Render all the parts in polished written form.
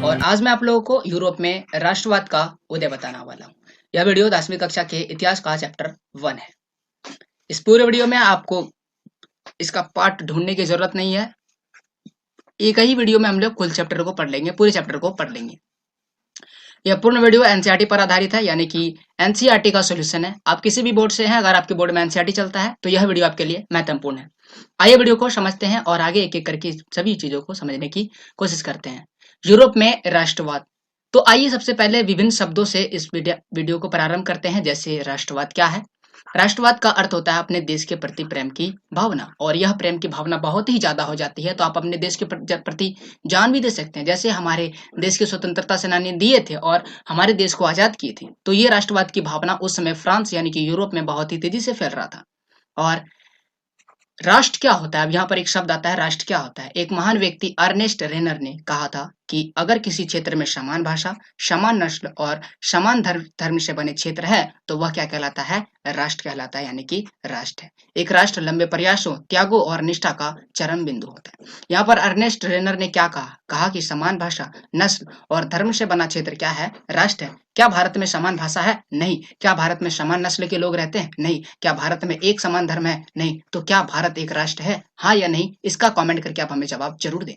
और आज मैं आप लोगों को यूरोप में राष्ट्रवाद का उदय बताने वाला हूँ। यह वीडियो 10वीं कक्षा के इतिहास का चैप्टर 1 है। इस पूरे वीडियो में आपको इसका पार्ट ढूंढने की जरूरत नहीं है। एक ही वीडियो में हम लोग कुल चैप्टर को पढ़ लेंगे, पूरे चैप्टर को पढ़ लेंगे। यह पूर्ण वीडियो एनसीईआरटी पर आधारित है, यानी कि एनसीईआरटी का सोल्यूशन है। आप किसी भी बोर्ड से हैं, अगर आपके बोर्ड में एनसीईआरटी चलता है तो यह वीडियो आपके लिए महत्वपूर्ण है। आइए वीडियो को समझते हैं और आगे एक एक करके सभी चीजों को समझने की कोशिश करते हैं। यूरोप में राष्ट्रवाद। तो आइए सबसे पहले विभिन्न शब्दों से इस वीडियो को प्रारंभ करते हैं। जैसे राष्ट्रवाद क्या है? राष्ट्रवाद का अर्थ होता है अपने देश के प्रति प्रेम की भावना, और यह प्रेम की भावना बहुत ही ज्यादा हो जाती है तो आप अपने देश के प्रति जान भी दे सकते हैं। जैसे हमारे देश के स्वतंत्रता सेनानी दिए थे और हमारे देश को आजाद किए थे, तो ये राष्ट्रवाद की भावना उस समय फ्रांस यानी कि यूरोप में बहुत ही तेजी से फैल रहा था। और राष्ट्र क्या होता है? अब यहाँ पर एक शब्द आता है, राष्ट्र क्या होता है? एक महान व्यक्ति अर्नेस्ट रेनर ने कहा था कि अगर किसी क्षेत्र में समान भाषा, समान नस्ल और समान धर्म से बने क्षेत्र है तो वह क्या कहलाता है? राष्ट्र कहलाता है, यानी कि राष्ट्र है। एक राष्ट्र लंबे प्रयासों, त्यागों और निष्ठा का चरम बिंदु होता है। यहाँ पर अर्नेस्ट रेनर ने क्या कहा? कहा कि समान भाषा, नस्ल और धर्म से बना क्षेत्र क्या है? राष्ट्र है। क्या भारत में समान भाषा है? नहीं। क्या भारत में समान नस्ल के लोग रहते हैं? नहीं। क्या भारत में एक समान धर्म है? नहीं। तो क्या भारत एक राष्ट्र है? हाँ या नहीं? इसका कमेंट करके आप हमें जवाब जरूर दें।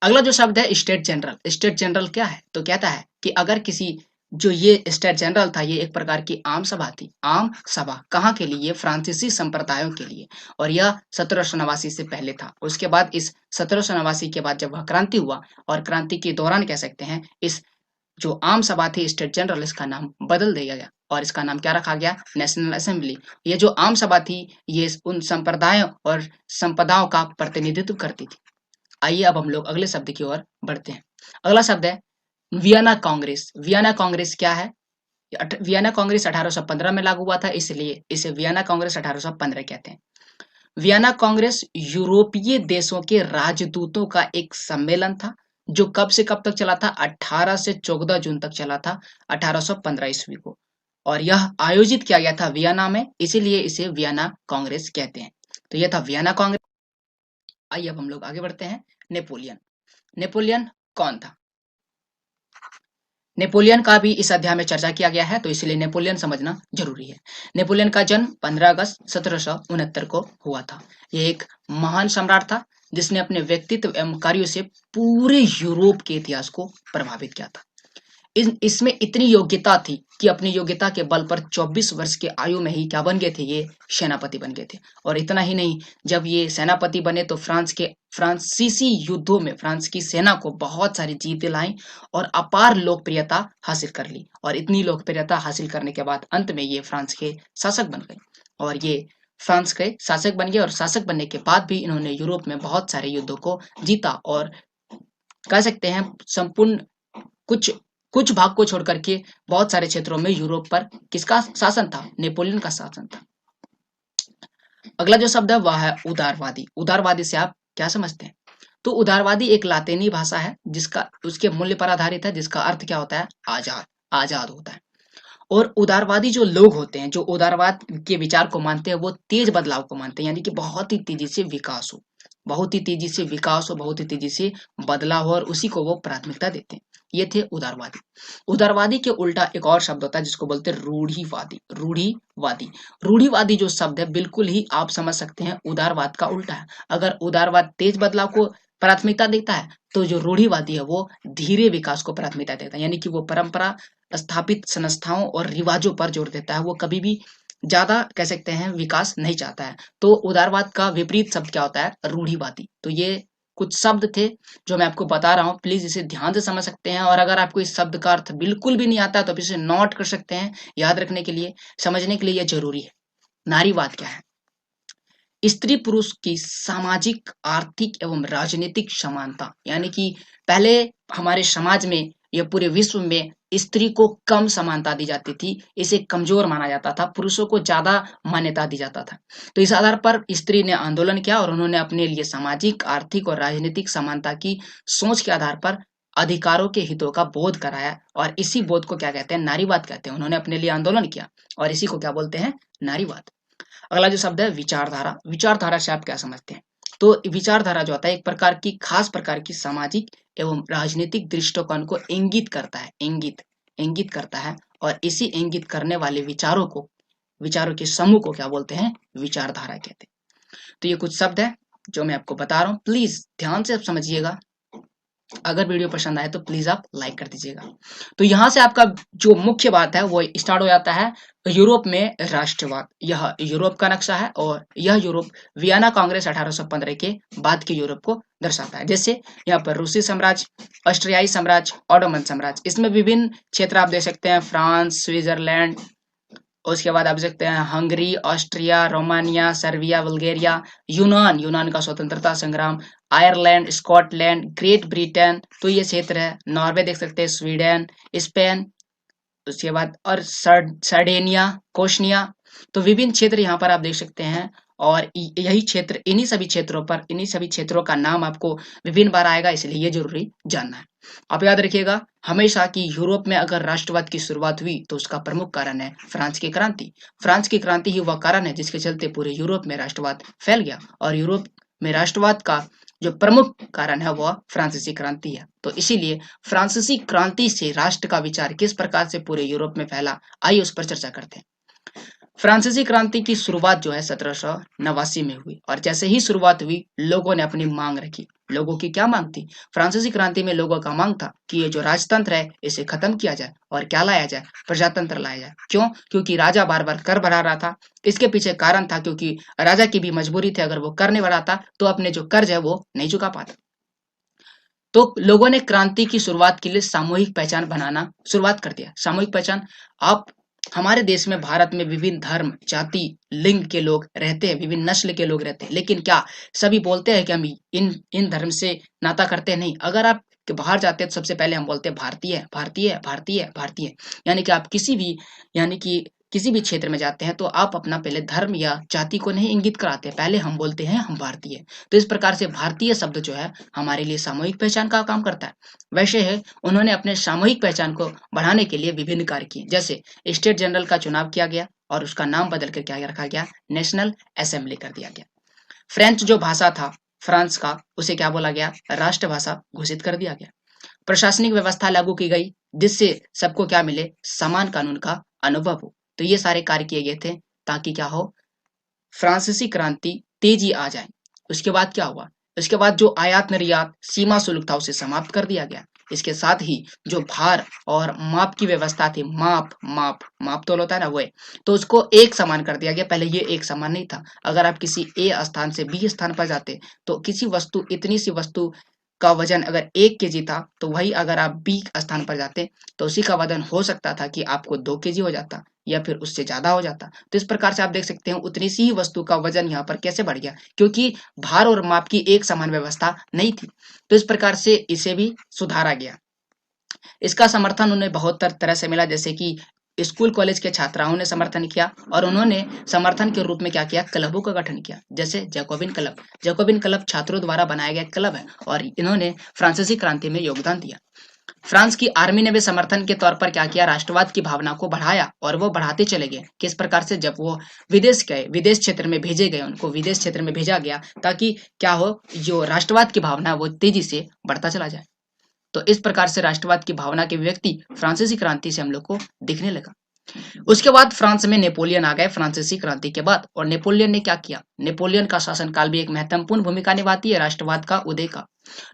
अगला जो शब्द है स्टेट जनरल। स्टेट जनरल क्या है? तो कहता है कि अगर किसी जो ये स्टेट जनरल था, ये एक प्रकार की आम सभा थी। आम सभा कहाँ के लिए? फ्रांसीसी संप्रदायों के लिए। और यह 1789 से पहले था। उसके बाद इस 1789 के बाद जब वह क्रांति हुआ, और क्रांति के दौरान कह सकते हैं इस जो आम सभा थी स्टेट जनरल, इसका नाम बदल दिया गया और इसका नाम क्या रखा गया? National assembly. ये जो आम सभा थी ये उन संप्रदायों और संपदाओं का प्रतिनिधित्व करती थी। आइए अब हम लोग अगले शब्द की ओर बढ़ते हैं। अगला शब्द है वियना कांग्रेस। वियना कांग्रेस क्या है? वियना कांग्रेस 1815 में लागू हुआ था, इसलिए इसे वियना कांग्रेस 1815 कहते हैं। वियना कांग्रेस यूरोपीय देशों के राजदूतों का एक सम्मेलन था जो कब से कब तक चला था? 18 से 14 जून तक चला था 1815 ईस्वी को, और यह आयोजित किया गया था वियना में, इसीलिए इसे वियना कांग्रेस कहते हैं। तो यह था वियना कांग्रेस। आइए अब हम लोग आगे बढ़ते हैं। नेपोलियन। नेपोलियन कौन था? नेपोलियन का भी इस अध्याय में चर्चा किया गया है, तो इसलिए नेपोलियन समझना जरूरी है। नेपोलियन का जन्म 15 अगस्त 1769 को हुआ था। यह एक महान सम्राट था जिसने अपने व्यक्तित्व एवं कार्यों से पूरे यूरोप के इतिहास को प्रभावित किया था। इसमें इतनी योग्यता थी कि अपनी योग्यता के बल पर 24 वर्ष के आयु में ही क्या बन गए थे? ये सेनापति बन गए थे। और इतना ही नहीं, जब ये सेनापति बने तो फ्रांसीसी युद्धों में फ्रांस की सेना को बहुत सारी जीत दिलाई और अपार लोकप्रियता हासिल कर ली। और इतनी लोकप्रियता हासिल करने के बाद अंत में ये फ्रांस के शासक बन गए, और ये फ्रांस के शासक बन गए। और शासक बनने के बाद भी इन्होंने यूरोप में बहुत सारे युद्धों को जीता, और कह सकते हैं संपूर्ण कुछ भाग को छोड़ करके बहुत सारे क्षेत्रों में यूरोप पर किसका शासन था? नेपोलियन का शासन था। अगला जो शब्द है वह है उदारवादी। उदारवादी से आप क्या समझते हैं? तो उदारवादी एक लातीनी भाषा है जिसका उसके मूल्य पर आधारित है, जिसका अर्थ क्या होता है? आजाद। आजाद होता है। और उदारवादी जो लोग होते हैं, जो उदारवाद के विचार को मानते हैं, वो तेज बदलाव को मानते हैं, यानी कि बहुत ही तेजी से विकास हो, बहुत ही तेजी से विकास हो, बहुत ही तेजी से बदलाव हो, और उसी को वो प्राथमिकता देते हैं। ये थे उदारवादी। उदारवादी के उल्टा एक और शब्द होता है जिसको बोलते हैं रूढ़िवादी। रूढ़िवादी। रूढ़िवादी जो शब्द है बिल्कुल ही आप समझ सकते हैं उदारवाद का उल्टा है। अगर उदारवाद तेज बदलाव को प्राथमिकता देता है तो जो रूढ़िवादी है वो धीरे विकास को प्राथमिकता देता है, यानी कि वो परंपरा स्थापित संस्थाओं और रिवाजों पर जोर देता है। वो कभी भी ज्यादा कह सकते हैं विकास नहीं चाहता है। तो उदारवाद का विपरीत शब्द क्या होता है? रूढ़िवादी। तो ये कुछ शब्द थे जो मैं आपको बता रहा हूँ, प्लीज इसे ध्यान से समझ सकते हैं। और अगर आपको इस शब्द का अर्थ बिल्कुल भी नहीं आता तो आप इसे नोट कर सकते हैं, याद रखने के लिए, समझने के लिए यह जरूरी है। नारीवाद क्या है? स्त्री पुरुष की सामाजिक, आर्थिक एवं राजनीतिक समानता, यानी कि पहले हमारे समाज में या पूरे विश्व में स्त्री को कम समानता दी जाती थी, इसे कमजोर माना जाता था, पुरुषों को ज्यादा मान्यता दी जाता था। तो इस आधार पर स्त्री ने आंदोलन किया और उन्होंने अपने लिए सामाजिक, आर्थिक और राजनीतिक समानता की सोच के आधार पर अधिकारों के हितों का बोध कराया, और इसी बोध को क्या कहते हैं? नारीवाद कहते हैं। उन्होंने अपने लिए आंदोलन किया और इसी को क्या बोलते हैं? नारीवाद। अगला जो शब्द है विचारधारा। विचारधारा से आप क्या समझते हैं? तो विचारधारा जो होता है एक प्रकार की खास प्रकार की सामाजिक एवं राजनीतिक दृष्टिकोण को इंगित करता है, इंगित करता है। और इसी इंगित करने वाले विचारों के समूह को क्या बोलते हैं? विचारधारा कहते हैं। तो ये कुछ शब्द है जो मैं आपको बता रहा हूँ, प्लीज ध्यान से आप समझिएगा। अगर वीडियो पसंद आए तो प्लीज आप लाइक कर दीजिएगा। तो यहाँ से आपका जो मुख्य बात है वो स्टार्ट हो जाता है यूरोप में राष्ट्रवाद। यह यूरोप का नक्शा है और यह यूरोप वियना कांग्रेस 1815 के बाद के यूरोप को दर्शाता है। जैसे यहाँ पर रूसी साम्राज्य, ऑस्ट्रियाई साम्राज्य, ऑटोमन साम्राज्य, इसमें विभिन्न क्षेत्र आप देख सकते हैं, फ्रांस, स्विट्जरलैंड, उसके बाद आप देखते हैं Hungary, Austria, Romania, Serbia, Bulgaria, यूनान का स्वतंत्रता संग्राम, आयरलैंड, स्कॉटलैंड, ग्रेट ब्रिटेन, तो ये क्षेत्र है। नॉर्वे देख सकते हैं, स्वीडन, स्पेन, उसके बाद और सर्डेनिया, कोशनिया, तो विभिन्न क्षेत्र यहाँ पर आप देख सकते हैं। और यही क्षेत्र, इन्हीं सभी क्षेत्रों का नाम आपको विभिन्न बार आएगा, इसलिए ये जरूरी जानना है। आप याद रखिएगा हमेशा कि यूरोप में अगर राष्ट्रवाद की शुरुआत हुई तो उसका प्रमुख कारण है फ्रांस की क्रांति। फ्रांस की क्रांति ही वह कारण है जिसके चलते पूरे यूरोप में राष्ट्रवाद फैल गया, और यूरोप में राष्ट्रवाद का जो प्रमुख कारण है वह फ्रांसीसी क्रांति है। तो इसीलिए फ्रांसीसी क्रांति से राष्ट्र का विचार किस प्रकार से पूरे यूरोप में फैला, आइए उस पर चर्चा करते हैं। फ्रांसीसी क्रांति की शुरुआत जो है 1789 में हुई, और जैसे ही शुरुआत हुई लोगों ने अपनी मांग रखी। लोगों की क्या मांग थी? फ्रांसीसी क्रांति में लोगों का मांग था कि ये जो राजतंत्र है इसे खत्म किया जाए और क्या लाया जाए? प्रजातंत्र लाया जाए। क्यों? क्योंकि राजा बार बार कर बढ़ा रहा था। इसके पीछे कारण था क्योंकि राजा की भी मजबूरी थी, अगर वो कर नहीं बढ़ाता तो अपने जो कर्ज है वो नहीं चुका पाता। तो लोगों ने क्रांति की शुरुआत के लिए सामूहिक पहचान बनाना शुरुआत कर दिया। सामूहिक पहचान, आप हमारे देश में, भारत में विभिन्न धर्म, जाति, लिंग के लोग रहते हैं, विभिन्न नस्ल के लोग रहते हैं, लेकिन क्या सभी बोलते हैं कि हम इन धर्म से नाता करते हैं? नहीं। अगर आप बाहर जाते हैं तो सबसे पहले हम बोलते हैं भारतीय, भारतीय, भारतीय, भारतीय। यानी कि आप किसी भी क्षेत्र में जाते हैं तो आप अपना पहले धर्म या जाति को नहीं इंगित कराते, पहले हम बोलते हैं हम भारतीय। तो इस प्रकार से भारतीय शब्द जो है हमारे लिए सामूहिक पहचान का काम करता है। वैसे है उन्होंने अपने सामूहिक पहचान को बढ़ाने के लिए विभिन्न कार्य किए। जैसे स्टेट जनरल का चुनाव किया गया और उसका नाम बदल कर क्या रखा गया? नेशनल असेंबली कर दिया गया। फ्रेंच जो भाषा था फ्रांस का, उसे क्या बोला गया? राष्ट्रभाषा घोषित कर दिया गया। प्रशासनिक व्यवस्था लागू की गई जिससे सबको क्या मिले? समान कानून का अनुभव हो। तो ये सारे कार्य किए गए थे ताकि क्या हो? फ्रांसीसी क्रांति तेजी आ जाए। उसके बाद क्या हुआ? उसके बाद जो आयात निर्यात सीमा शुल्क था उसे समाप्त कर दिया गया। इसके साथ ही जो भार और माप की व्यवस्था थी, माप तोल होता है ना, वो तो उसको एक समान कर दिया गया। पहले ये एक समान नहीं था। अगर आप किसी ए स्थान से बी स्थान पर जाते तो किसी वस्तु, इतनी सी वस्तु का वजन अगर 1 केजी था तो वही अगर आप बी स्थान पर जाते तो उसी का वजन हो सकता था कि आपको 2 केजी हो जाता या फिर उससे ज्यादा हो जाता। तो इस प्रकार से आप देख सकते हैं उतनी सी ही वस्तु का वजन यहाँ पर कैसे बढ़ गया, क्योंकि भार और माप की एक समान व्यवस्था नहीं थी। तो इस प्रकार से इसे भी सुधारा गया। इसका समर्थन उन्हें बहुत तरह से मिला, जैसे कि स्कूल कॉलेज के छात्राओं ने समर्थन किया और उन्होंने समर्थन के रूप में क्या किया? क्लबों का गठन किया। जैसे जैकोबिन क्लब छात्रों द्वारा बनाया गया क्लब है और इन्होंने फ्रांसीसी क्रांति में योगदान दिया। फ्रांस की आर्मी ने भी समर्थन के तौर पर क्या किया? राष्ट्रवाद की भावना को बढ़ाया और वो बढ़ाते चले गए। किस प्रकार से? जब वो विदेश गए, विदेश क्षेत्र में भेजे गए, उनको विदेश क्षेत्र में भेजा गया ताकि क्या हो? जो राष्ट्रवाद की भावना वो तेजी से बढ़ता चला जाए। तो इस प्रकार से राष्ट्रवाद की भावना के व्यक्ति फ्रांसीसी क्रांति से हम लोग को दिखने लगा। उसके बाद फ्रांस में नेपोलियन आ गए फ्रांसीसी क्रांति के बाद। और नेपोलियन ने क्या किया? नेपोलियन का शासनकाल भी एक महत्वपूर्ण भूमिका निभाती है राष्ट्रवाद का उदय का।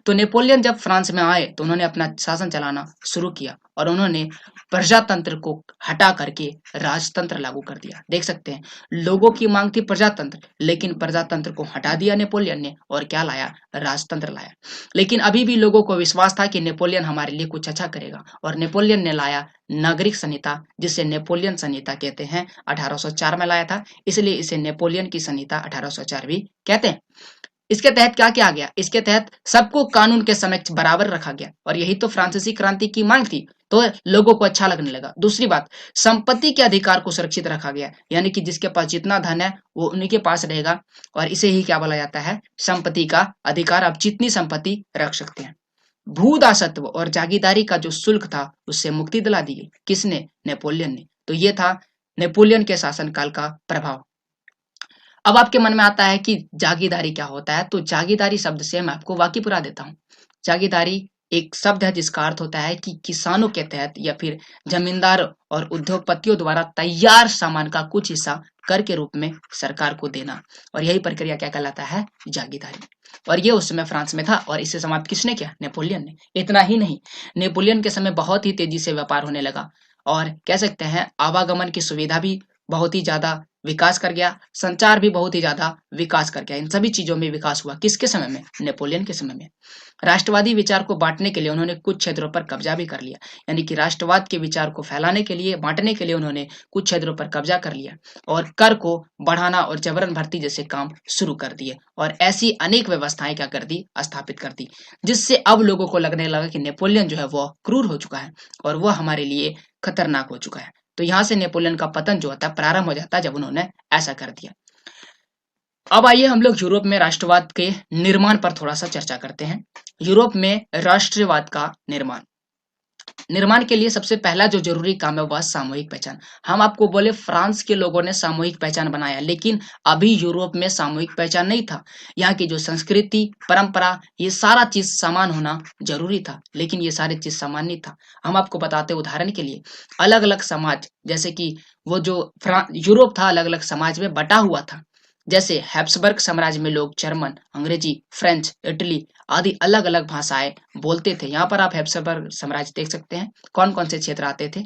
तो नेपोलियन जब फ्रांस में आए तो उन्होंने अपना शासन चलाना शुरू किया और उन्होंने प्रजातंत्र को हटा करके राजतंत्र लागू कर दिया। देख सकते हैं लोगों की मांग थी प्रजातंत्र, लेकिन प्रजातंत्र को हटा दिया नेपोलियन ने और क्या लाया? राजतंत्र लाया। लेकिन अभी भी लोगों को विश्वास था कि नेपोलियन हमारे लिए कुछ अच्छा करेगा और नेपोलियन ने लाया नागरिक संहिता, जिसे नेपोलियन संहिता कहते हैं। 1804 में लाया था, इसलिए इसे नेपोलियन की संहिता 1804 भी कहते हैं। इसके तहत क्या किया गया? इसके तहत सबको कानून के समक्ष बराबर रखा गया और यही तो फ्रांसीसी क्रांति की मांग थी। तो लोगों को अच्छा लगने लगा। दूसरी बात, संपत्ति के अधिकार को सुरक्षित रखा गया, यानी कि जिसके पास जितना धन है वो उन्हीं के पास रहेगा और इसे ही क्या बोला जाता है? संपत्ति का अधिकार। आप जितनी संपत्ति रख सकते हैं। भूदासत्व और जागीरदारी का जो शुल्क था उससे मुक्ति दिला दी गई। किसने? नेपोलियन ने। तो ये था नेपोलियन के शासनकाल का प्रभाव। अब आपके मन में आता है कि जागीरदारी क्या होता है, तो जागीरदारी शब्द से मैं आपको वाकिफुरा देता हूँ। जागीरदारी एक शब्द है जिसका अर्थ होता है कि किसानों के तहत या फिर जमींदार और उद्योगपतियों द्वारा तैयार सामान का कुछ हिस्सा कर के रूप में सरकार को देना, और यही प्रक्रिया क्या कहलाता है, जागीरदारी। और ये उस समय फ्रांस में था, और इसे समाप्त किसने किया, नेपोलियन ने। इतना ही नहीं, नेपोलियन के समय बहुत ही तेजी से व्यापार होने लगा, और कह सकते हैं आवागमन की सुविधा भी बहुत ही ज्यादा विकास कर गया, संचार भी बहुत ही ज्यादा विकास कर गया। इन सभी चीजों में विकास हुआ किसके समय में, नेपोलियन के समय में। राष्ट्रवादी विचार को बांटने के लिए उन्होंने कुछ क्षेत्रों पर कब्जा भी कर लिया, यानी कि राष्ट्रवाद के विचार को फैलाने के लिए, बांटने के लिए उन्होंने कुछ क्षेत्रों पर कब्जा कर लिया, और कर को बढ़ाना और जबरन भर्ती जैसे काम शुरू कर दिए, और ऐसी अनेक व्यवस्थाएं क्या कर दी, स्थापित कर दी, जिससे अब लोगों को लगने लगा कि नेपोलियन जो है वो क्रूर हो चुका है और वह हमारे लिए खतरनाक हो चुका है। तो यहाँ से नेपोलियन का पतन जो होता है प्रारंभ हो जाता है, जब उन्होंने ऐसा कर दिया। अब आइए हम लोग यूरोप में राष्ट्रवाद के निर्माण पर थोड़ा सा चर्चा करते हैं। यूरोप में राष्ट्रवाद का निर्माण निर्माण के लिए सबसे पहला जो जरूरी काम है वह सामूहिक पहचान। हम आपको बोले फ्रांस के लोगों ने सामूहिक पहचान बनाया, लेकिन अभी यूरोप में सामूहिक पहचान नहीं था। यहाँ की जो संस्कृति, परंपरा, ये सारा चीज समान होना जरूरी था, लेकिन ये सारी चीज समान नहीं था। हम आपको बताते उदाहरण के लिए, अलग अलग समाज, जैसे कि वो जो यूरोप था अलग अलग समाज में बटा हुआ था। जैसे हैब्सबर्ग साम्राज्य में लोग जर्मन, अंग्रेजी, फ्रेंच, इटली आदि अलग अलग भाषाएं बोलते थे। यहाँ पर आप हैब्सबर्ग साम्राज्य देख सकते हैं कौन कौन से क्षेत्र आते थे।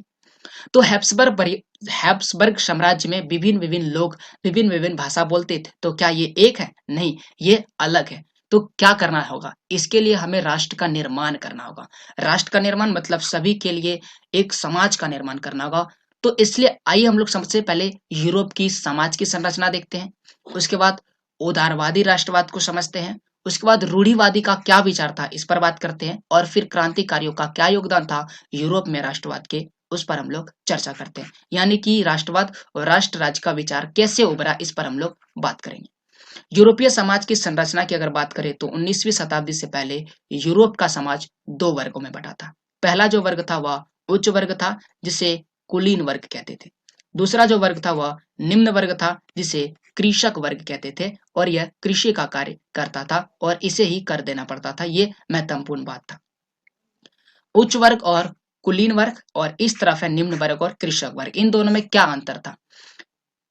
तो हैब्सबर्ग साम्राज्य में विभिन्न विभिन्न लोग विभिन्न विभिन्न भाषा बोलते थे। तो क्या ये एक है? नहीं, ये अलग है। तो क्या करना होगा, इसके लिए हमें राष्ट्र का निर्माण करना होगा। राष्ट्र का निर्माण मतलब सभी के लिए एक समाज का निर्माण करना होगा। तो इसलिए आइए हम लोग सबसे पहले यूरोप की समाज की संरचना देखते हैं, उसके बाद उदारवादी राष्ट्रवाद को समझते हैं, उसके बाद रूढ़िवादी का क्या विचार था इस पर बात करते हैं, और फिर क्रांतिकारियों का क्या योगदान था यूरोप में राष्ट्रवाद के, उस पर हम लोग चर्चा करते हैं। यानी कि राष्ट्रवाद और राष्ट्र राज्य का विचार कैसे उभरा, इस पर हम लोग बात करेंगे। यूरोपीय समाज की संरचना की अगर बात करें तो 19वीं शताब्दी से पहले यूरोप का समाज दो वर्गों में बटा था। पहला जो वर्ग था वह उच्च वर्ग था, जिसे कुलीन वर्ग कहते थे। दूसरा जो वर्ग था वह निम्न वर्ग था, जिसे कृषक वर्ग कहते थे, और यह कृषि का कार्य करता था और इसे ही कर देना पड़ता था। ये महत्वपूर्ण बात था। उच्च वर्ग और कुलीन वर्ग, और इस तरफ है निम्न वर्ग और कृषक वर्ग। इन दोनों में क्या अंतर था?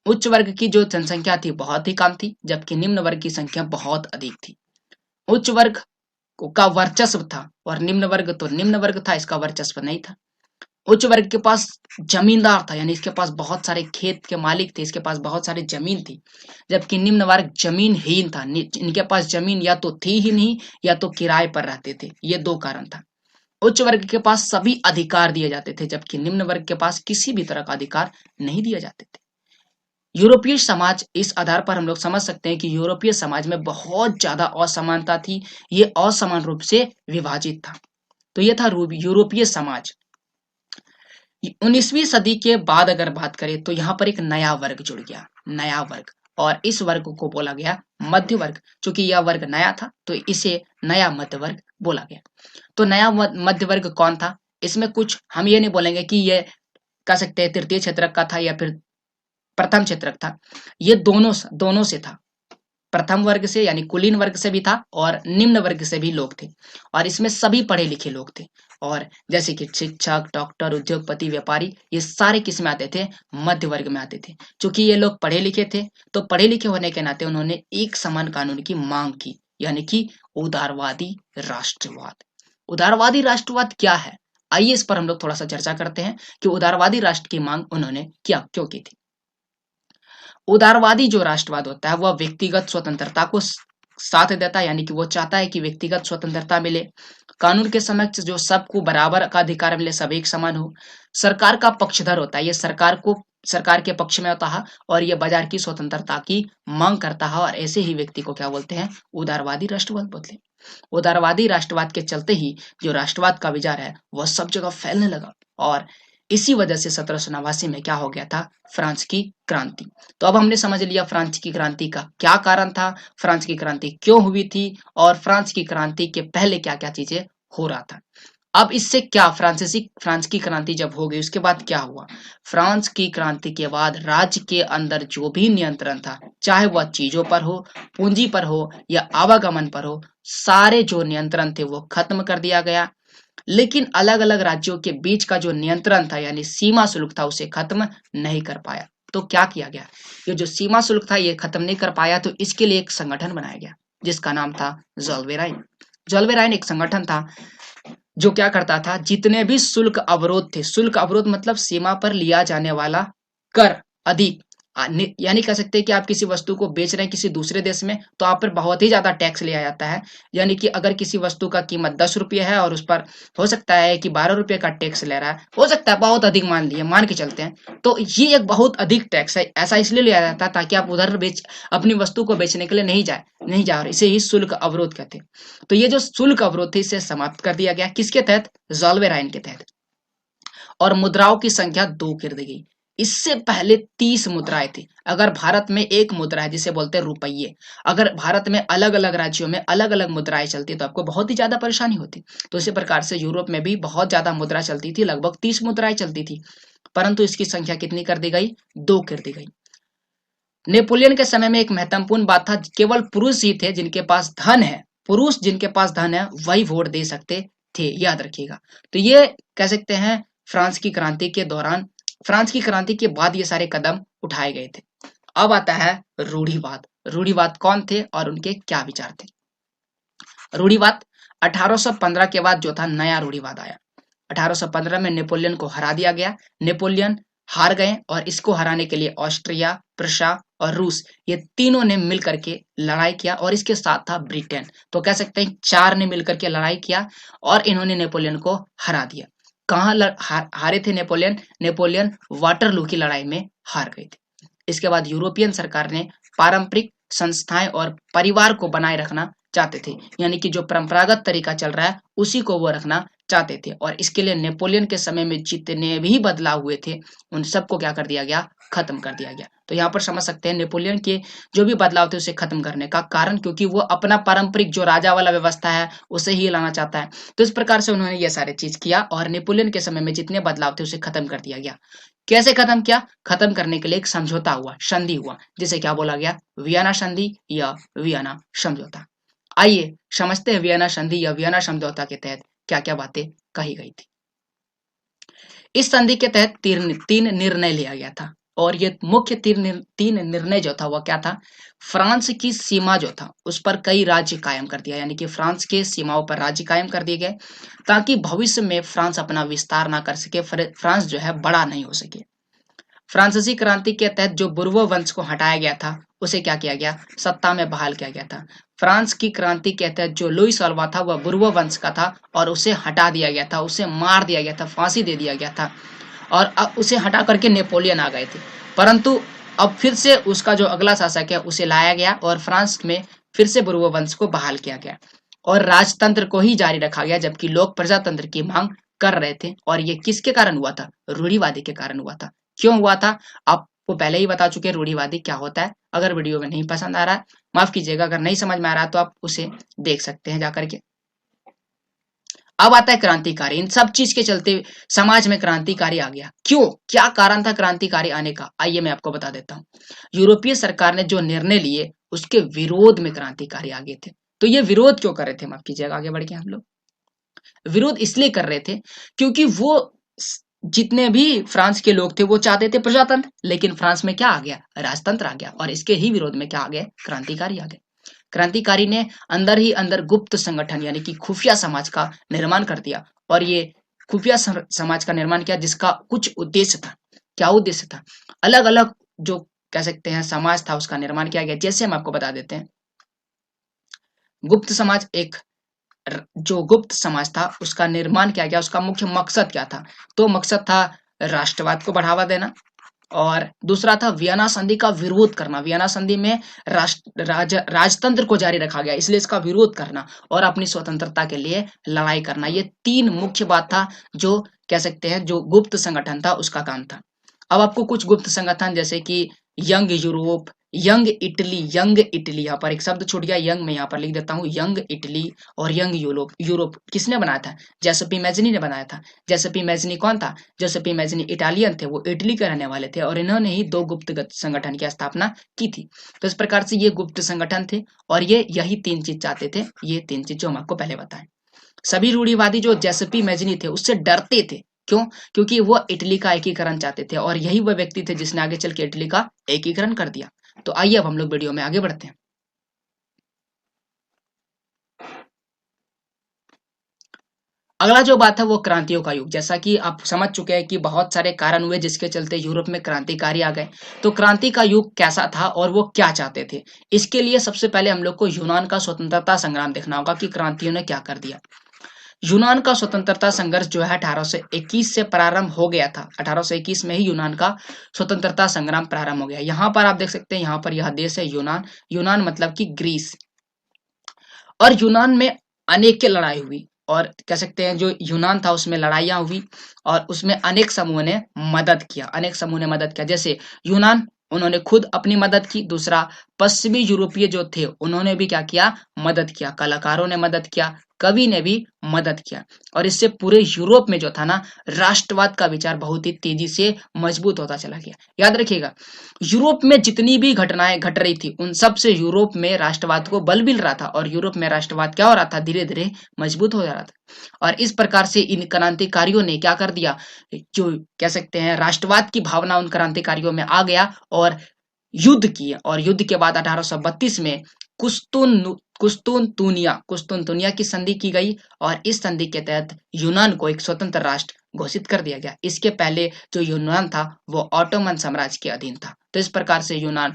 उच्च वर्ग की जो जनसंख्या थी बहुत ही कम थी, जबकि निम्न वर्ग की संख्या बहुत अधिक थी। उच्च वर्ग का वर्चस्व था और निम्न वर्ग तो निम्न वर्ग था, इसका वर्चस्व नहीं था। उच्च वर्ग के पास जमींदार था, यानी इसके पास बहुत सारे खेत के मालिक थे, इसके पास बहुत सारी जमीन थी, जबकि निम्न वर्ग जमीनहीन था। इनके पास जमीन या तो थी ही नहीं या तो किराए पर रहते थे। ये दो कारण था। उच्च वर्ग के पास सभी अधिकार दिए जाते थे, जबकि निम्न वर्ग के पास किसी भी तरह का अधिकार नहीं दिए जाते थे। यूरोपीय समाज, इस आधार पर हम लोग समझ सकते हैं कि यूरोपीय समाज में बहुत ज्यादा असमानता थी, ये असमान रूप से विभाजित था। तो ये था यूरोपीय समाज। 19वीं सदी के बाद अगर बात करें तो यहाँ पर एक नया वर्ग जुड़ गया, नया वर्ग, और इस वर्ग को बोला गया मध्य वर्ग। चूंकि यह वर्ग नया था तो इसे नया मध्य वर्ग बोला गया। तो नया मध्य वर्ग कौन था? इसमें कुछ हम ये नहीं बोलेंगे कि ये कह सकते हैं तृतीय क्षेत्रक का था या फिर प्रथम क्षेत्रक था। ये दोनों दोनों से था, प्रथम वर्ग से यानी कुलीन वर्ग से भी था और निम्न वर्ग से भी लोग थे, और इसमें सभी पढ़े लिखे लोग थे। और जैसे कि शिक्षक, डॉक्टर, उद्योगपति, व्यापारी, ये सारे किस में आते थे? मध्य वर्ग में आते थे। क्योंकि ये लोग पढ़े लिखे थे, तो पढ़े लिखे होने के नाते उन्होंने एक समान कानून की मांग की, यानी कि उदारवादी राष्ट्रवाद। उदारवादी राष्ट्रवाद क्या है, आइए इस पर हम लोग थोड़ा सा चर्चा करते हैं कि उदारवादी राष्ट्र की मांग उन्होंने क्या क्यों की थी। उदारवादी जो राष्ट्रवाद होता है वह व्यक्तिगत स्वतंत्रता को साथ देता है, यानी कि वो चाहता है कि व्यक्तिगत स्वतंत्रता मिले, कानून के समक्ष जो सबको बराबर का अधिकार मिले, सब एक समान हो। सरकार का पक्षधर होता है, ये सरकार के पक्ष में होता है, और ये बाजार की स्वतंत्रता की मांग करता है, और ऐसे ही व्यक्ति को क्या बोलते हैं? उदारवादी राष्ट्रवाद बोलते हैं। उदारवादी राष्ट्रवाद के चलते ही जो राष्ट्रवाद का विचार है वह सब जगह फैलने लगा, और इसी वजह से 1789 में क्या हो गया था? फ्रांस की क्रांति। तो अब हमने समझ लिया फ्रांस की क्रांति का क्या कारण था, फ्रांस की क्रांति क्यों हुई थी, और फ्रांस की क्रांति के पहले क्या क्या चीजें हो रहा था। अब इससे क्या फ्रांस की क्रांति जब हो गई उसके बाद क्या हुआ? फ्रांस की क्रांति के बाद राज्य के अंदर जो भी नियंत्रण था, चाहे वह चीजों पर हो, पूंजी पर हो या आवागमन पर हो, सारे जो नियंत्रण थे वो खत्म कर दिया गया। लेकिन अलग अलग राज्यों के बीच का जो नियंत्रण था यानी सीमा शुल्क था उसे खत्म नहीं कर पाया। तो क्या किया गया? ये जो सीमा शुल्क था ये खत्म नहीं कर पाया तो इसके लिए एक संगठन बनाया गया जिसका नाम था जोल्वेराइन। जोल्वेराइन एक संगठन था जो क्या करता था, जितने भी शुल्क अवरोध थे, शुल्क अवरोध मतलब सीमा पर लिया जाने वाला कर अधिक, यानी कह सकते हैं कि आप किसी वस्तु को बेच रहे हैं किसी दूसरे देश में तो आप पर बहुत ही ज्यादा टैक्स लिया जाता है। यानी कि अगर किसी वस्तु का कीमत 10 रुपये है और उस पर हो सकता है कि 12 रुपये का टैक्स ले रहा है, हो सकता है बहुत अधिक मान लिए मान के चलते हैं, तो ये एक बहुत अधिक टैक्स है। ऐसा इसलिए लिया जाता है ताकि आप उधर अपनी वस्तु को बेचने के लिए नहीं जा रहे, इसे ही शुल्क अवरोध कहते हैं। तो ये जो शुल्क अवरोध थे इसे समाप्त कर दिया गया, किसके तहत? जोल्वेराइन के तहत। और मुद्राओं की संख्या 2 कर दी गई। इससे पहले 30 मुद्राएं थी। अगर भारत में एक मुद्रा है जिसे बोलते हैं रुपये, अगर भारत में अलग अलग राज्यों में अलग अलग मुद्राएं चलती तो आपको बहुत ही ज्यादा परेशानी होती। तो इसी प्रकार से यूरोप में भी बहुत ज्यादा मुद्रा चलती थी, लगभग 30 मुद्राएं चलती थी, परंतु इसकी संख्या कितनी कर दी गई? 2 कर दी गई। नेपोलियन के समय में एक महत्वपूर्ण बात था, केवल पुरुष ही थे जिनके पास धन है, पुरुष जिनके पास धन है वही वोट दे सकते थे, याद रखिएगा। तो ये कह सकते हैं फ्रांस की क्रांति के दौरान, फ्रांस की क्रांति के बाद ये सारे कदम उठाए गए थे। अब आता है रूढ़िवाद। रूढ़िवाद कौन थे और उनके क्या विचार थे? रूढ़िवाद 1815 के बाद जो था नया रूढ़िवाद आया। 1815 में नेपोलियन को हरा दिया गया। नेपोलियन हार गए और इसको हराने के लिए ऑस्ट्रिया, प्रशा और रूस ये तीनों ने मिलकर के लड़ाई किया और इसके साथ था ब्रिटेन। तो कह सकते हैं 4 ने मिलकर के लड़ाई किया और इन्होंने नेपोलियन को हरा दिया। कहाँ हारे थे नेपोलियन? नेपोलियन वाटरलू की लड़ाई में हार गए थे। इसके बाद यूरोपियन सरकार ने पारंपरिक संस्थाएं और परिवार को बनाए रखना चाहते थे, यानी कि जो परंपरागत तरीका चल रहा है उसी को वो रखना चाहते थे। और इसके लिए नेपोलियन के समय में जितने भी बदलाव हुए थे उन सबको क्या कर दिया गया? खत्म कर दिया गया। तो यहाँ पर समझ सकते हैं नेपोलियन के जो भी बदलाव थे उसे खत्म करने का कारण, क्योंकि वो अपना पारंपरिक जो राजा वाला व्यवस्था है उसे ही लाना चाहता है। तो इस प्रकार से उन्होंने ये सारे चीज किया और नेपोलियन के समय में जितने बदलाव थे उसे खत्म कर दिया गया। कैसे खत्म किया? खत्म करने के लिए एक समझौता हुआ, संधि हुआ, जिसे क्या बोला गया? वियना संधि या वियना समझौता। आइए समझते हैं वियना संधि या वियना समझौता के तहत क्या क्या बातें कही गई थी। इस संधि के तहत तीन निर्णय लिया गया था और ये मुख्य तीन निर्णय जो था वह क्या था? फ्रांस की सीमा जो था उस पर कई राज्य कायम कर दिया, यानी कि फ्रांस के सीमाओं पर राज्य कायम कर दिए गए ताकि भविष्य में फ्रांस अपना विस्तार ना कर सके, फ्रांस जो है बड़ा नहीं हो सके। फ्रांसीसी क्रांति के तहत जो बुर्बो वंश को हटाया गया था उसे क्या किया गया? सत्ता में बहाल किया गया था। फ्रांस की क्रांति के तहत जो लुईस अल्वा था वह बुर्बो वंश का था और उसे हटा दिया गया था, उसे मार दिया गया था, फांसी दे दिया गया था और अब उसे हटा करके नेपोलियन आ गए थे। परंतु अब फिर से उसका जो अगला शासक है उसे लाया गया और फ्रांस में फिर से बुर्बो वंश को बहाल किया गया और राजतंत्र को ही जारी रखा गया, जबकि लोग प्रजातंत्र की मांग कर रहे थे। और ये किसके कारण हुआ था? रूढ़िवादी के कारण हुआ था। क्यों हुआ था? आपको पहले ही बता चुके रूढ़िवादी क्या होता है। अगर वीडियो में नहीं पसंद आ रहा है माफ कीजिएगा, अगर नहीं समझ में आ रहा है तो आप उसे देख सकते हैं जाकर के। अब आता है क्रांतिकारी। इन सब चीज के चलते समाज में क्रांतिकारी आ गया। क्यों? क्या कारण था क्रांतिकारी आने का? आइए मैं आपको बता देता हूँ। यूरोपीय सरकार ने जो निर्णय लिए उसके विरोध में क्रांतिकारी आ गए थे। तो ये विरोध क्यों कर रहे थे? माफ कीजिएगा, आगे बढ़ के हम लोग विरोध इसलिए कर रहे थे क्योंकि वो जितने भी फ्रांस के लोग थे वो चाहते थे प्रजातंत्र, लेकिन फ्रांस में क्या आ गया? राजतंत्र आ गया और इसके ही विरोध में क्या आ गए? क्रांतिकारी आ गए। क्रांतिकारी ने अंदर ही अंदर गुप्त संगठन यानी कि खुफिया समाज का निर्माण कर दिया और ये खुफिया समाज का निर्माण किया जिसका कुछ उद्देश्य था। क्या उद्देश्य था? अलग अलग जो कह सकते हैं समाज था उसका निर्माण किया गया। जैसे हम आपको बता देते हैं, गुप्त समाज जो गुप्त समाज था उसका निर्माण किया गया, उसका मुख्य मकसद क्या था? तो मकसद था राष्ट्रवाद को बढ़ावा देना और दूसरा था वियना संधि का विरोध करना। वियना संधि में राजतंत्र को जारी रखा गया इसलिए इसका विरोध करना और अपनी स्वतंत्रता के लिए लड़ाई करना। ये 3 मुख्य बात था जो कह सकते हैं जो गुप्त संगठन था उसका काम था। अब आपको कुछ गुप्त संगठन जैसे कि यंग यूरोप यंग इटली, यहाँ पर एक शब्द छूट गया यंग, मैं यहाँ पर लिख देता हूँ यंग इटली और यंग यूरोप। यूरोप किसने बनाया था? जैसेपी मैज़नी ने बनाया था। जैसेपी मैज़नी कौन था? जैसेपी मैज़नी इटालियन थे, वो इटली के रहने वाले थे और इन्होंने ही दो गुप्तगत संगठन की स्थापना की थी। तो इस प्रकार से ये गुप्त संगठन थे और ये यही तीन चीज चाहते थे, ये तीन चीज जो हम आपको पहले बताएं। सभी रूढ़िवादी जो जैसेपी मैज़नी थे उससे डरते थे। क्यों? क्योंकि वो इटली का एकीकरण चाहते थे और यही वह व्यक्ति थे जिसने आगे चल के इटली का एकीकरण कर दिया। तो आइए अब हम लोग वीडियो में आगे बढ़ते हैं। अगला जो बात है वो क्रांतियों का युग। जैसा कि आप समझ चुके हैं कि बहुत सारे कारण हुए जिसके चलते यूरोप में क्रांतिकारी आ गए। तो क्रांति का युग कैसा था और वो क्या चाहते थे? इसके लिए सबसे पहले हम लोग को यूनान का स्वतंत्रता संग्राम देखना होगा कि क्रांतियों ने क्या कर दिया। यूनान का स्वतंत्रता संघर्ष जो है 1821 से प्रारंभ हो गया था। 1821 में ही यूनान का स्वतंत्रता संग्राम प्रारंभ हो गया। यहाँ पर आप देख सकते हैं, यहाँ पर यह देश है यूनान। यूनान मतलब कि ग्रीस। और यूनान में अनेक लड़ाई हुई और कह सकते हैं जो यूनान था उसमें लड़ाइयां हुई और उसमें अनेक समूह ने मदद किया। अनेक समूह ने मदद किया, जैसे यूनान उन्होंने खुद अपनी मदद की। दूसरा, पश्चिमी यूरोपीय जो थे उन्होंने भी क्या किया? मदद किया। कलाकारों ने मदद किया, कवि ने भी मदद किया और इससे पूरे यूरोप में जो था ना, राष्ट्रवाद का विचार बहुत ही तेजी से मजबूत होता चला गया। याद रखिएगा, यूरोप में जितनी भी घटनाएं घट रही थी उन सब से यूरोप में राष्ट्रवाद को बल मिल रहा था और यूरोप में राष्ट्रवाद क्या हो रहा था? धीरे धीरे मजबूत हो जा रहा था। और इस प्रकार से इन क्रांतिकारियों ने क्या कर दिया? जो कह सकते हैं राष्ट्रवाद की भावना उन क्रांतिकारियों में आ गया और युद्ध किए। और युद्ध के बाद 1832 में कुस्तुनतुनिया की संधि की गई और इस संधि के तहत यूनान को एक स्वतंत्र राष्ट्र घोषित कर दिया गया। इसके पहले जो यूनान था वो ऑटोमन साम्राज्य के अधीन था। तो इस प्रकार से यूनान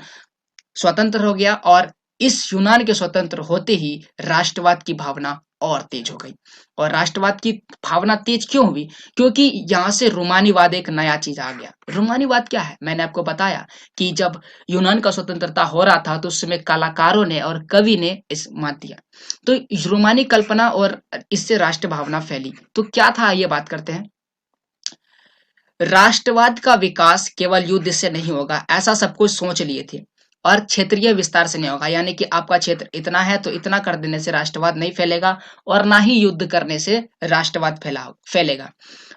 स्वतंत्र हो गया और इस यूनान के स्वतंत्र होते ही राष्ट्रवाद की भावना और तेज हो गई। और राष्ट्रवाद की भावना तेज क्यों हुई? क्योंकि यहाँ से रोमानीवाद एक नया चीज आ गया। रोमानीवाद क्या है? मैंने आपको बताया कि जब यूनान का स्वतंत्रता हो रहा था तो उस समय कलाकारों ने और कवि ने इस मत दिया, तो रोमानी कल्पना और इससे राष्ट्र भावना फैली। तो क्या था, ये बात करते हैं। राष्ट्रवाद का विकास केवल युद्ध से नहीं होगा, ऐसा सब कुछ सोच लिए थे। और क्षेत्रीय विस्तार से नहीं होगा, यानी कि आपका क्षेत्र इतना है तो इतना कर देने से राष्ट्रवाद नहीं फैलेगा और ना ही युद्ध करने से राष्ट्रवाद फैलेगा।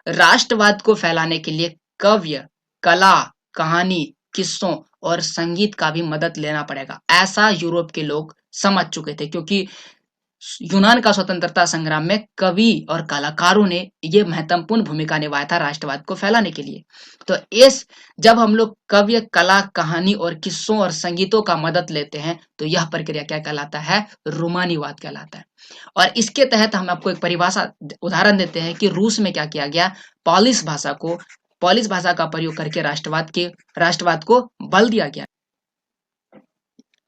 राष्ट्रवाद को फैलाने के लिए काव्य, कला, कहानी, किस्सों और संगीत का भी मदद लेना पड़ेगा, ऐसा यूरोप के लोग समझ चुके थे। क्योंकि यूनान का स्वतंत्रता संग्राम में कवि और कलाकारों ने ये महत्वपूर्ण भूमिका निभाया था राष्ट्रवाद को फैलाने के लिए। तो इस जब हम लोग काव्य, कला, कहानी और किस्सों और संगीतों का मदद लेते हैं तो यह प्रक्रिया क्या कहलाता है? रोमानीवाद कहलाता है। और इसके तहत हम आपको एक परिभाषा उदाहरण देते हैं कि रूस में क्या किया गया। पॉलिश भाषा का प्रयोग करके राष्ट्रवाद को बल दिया गया।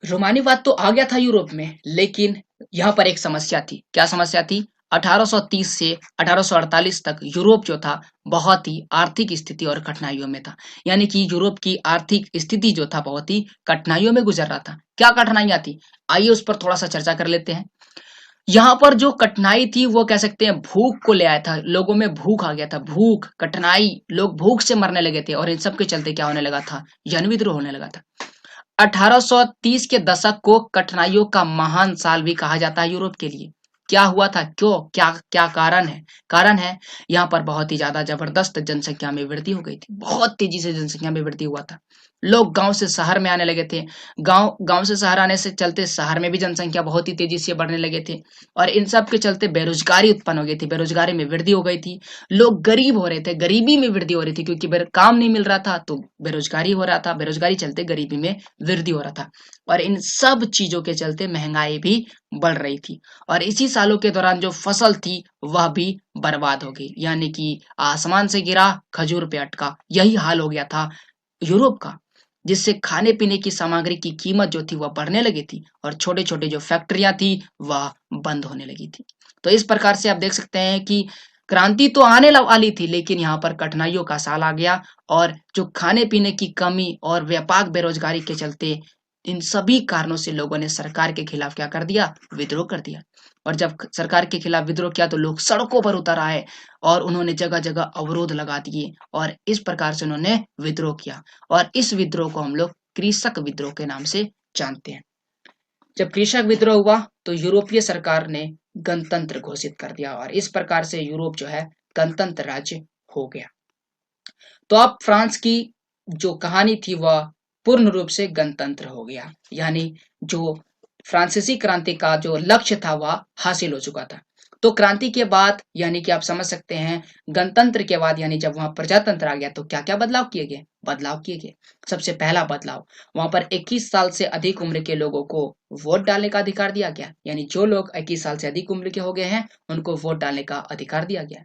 रोमानीवाद तो आ गया था यूरोप में, लेकिन यहाँ पर एक समस्या थी। क्या समस्या थी? 1830 से 1848 तक यूरोप जो था बहुत ही आर्थिक स्थिति और कठिनाइयों में था। यानी कि यूरोप की आर्थिक स्थिति जो था बहुत ही कठिनाइयों में गुजर रहा था। क्या कठिनाइयां थी? आइए उस पर थोड़ा सा चर्चा कर लेते हैं। यहाँ पर जो कठिनाई थी वो कह सकते हैं भूख को ले आया था। लोगों में भूख आ गया था, भूख, कठिनाई, लोग भूख से मरने लगे थे और इन सब के चलते क्या होने लगा था? जन विद्रोह होने लगा था। 1830 के दशक को कठिनाइयों का महान साल भी कहा जाता है यूरोप के लिए। क्या हुआ था? क्यों? क्या क्या कारण है? कारण है यहाँ पर बहुत ही ज्यादा जबरदस्त जनसंख्या में वृद्धि हो गई थी। बहुत तेजी से जनसंख्या में वृद्धि हुआ था। लोग गांव से शहर में आने लगे थे। गांव से शहर आने से चलते शहर में भी जनसंख्या बहुत ही तेजी से बढ़ने लगे थे और इन सब के चलते बेरोजगारी उत्पन्न हो गई थी। बेरोजगारी में वृद्धि हो गई थी। लोग गरीब हो रहे थे, गरीबी में वृद्धि हो रही थी क्योंकि काम नहीं मिल रहा था तो बेरोजगारी हो रहा था। बेरोजगारी चलते गरीबी में वृद्धि हो रहा था और इन सब चीजों के चलते महंगाई भी बढ़ रही थी। और इसी सालों के दौरान जो फसल थी वह भी बर्बाद हो गई, यानी कि आसमान से गिरा खजूर पे अटका, यही हाल हो गया था यूरोप का। जिससे खाने पीने की सामग्री की कीमत जो थी वह बढ़ने लगी थी और छोटे छोटे जो फैक्ट्रियां थी वह बंद होने लगी थी। तो इस प्रकार से आप देख सकते हैं कि क्रांति तो आने वाली थी लेकिन यहाँ पर कठिनाइयों का साल आ गया और जो खाने पीने की कमी और व्यापक बेरोजगारी के चलते इन सभी कारणों से लोगों ने सरकार के खिलाफ क्या कर दिया? विद्रोह कर दिया। और जब सरकार के खिलाफ विद्रोह किया तो लोग सड़कों पर उतर आए और उन्होंने जगह जगह अवरोध लगा दिए और इस प्रकार से उन्होंने विद्रोह किया और इस विद्रोह को हम लोग कृषक विद्रोह के नाम से जानते हैं। जब कृषक विद्रोह हुआ तो यूरोपीय सरकार ने गणतंत्र घोषित कर दिया और इस प्रकार से यूरोप जो है गणतंत्र राज्य हो गया। तो अब फ्रांस की जो कहानी थी वह पूर्ण रूप से गणतंत्र हो गया, यानी जो फ्रांसीसी क्रांति का जो लक्ष्य था वह हासिल हो चुका था। तो क्रांति के बाद यानी कि आप समझ सकते हैं गणतंत्र के बाद यानी जब वहां प्रजातंत्र आ गया तो क्या क्या बदलाव किए गए। सबसे पहला बदलाव, वहां पर 21 साल से अधिक उम्र के लोगों को वोट डालने का अधिकार दिया गया, यानी जो लोग 21 साल से अधिक उम्र के हो गए हैं उनको वोट डालने का अधिकार दिया गया।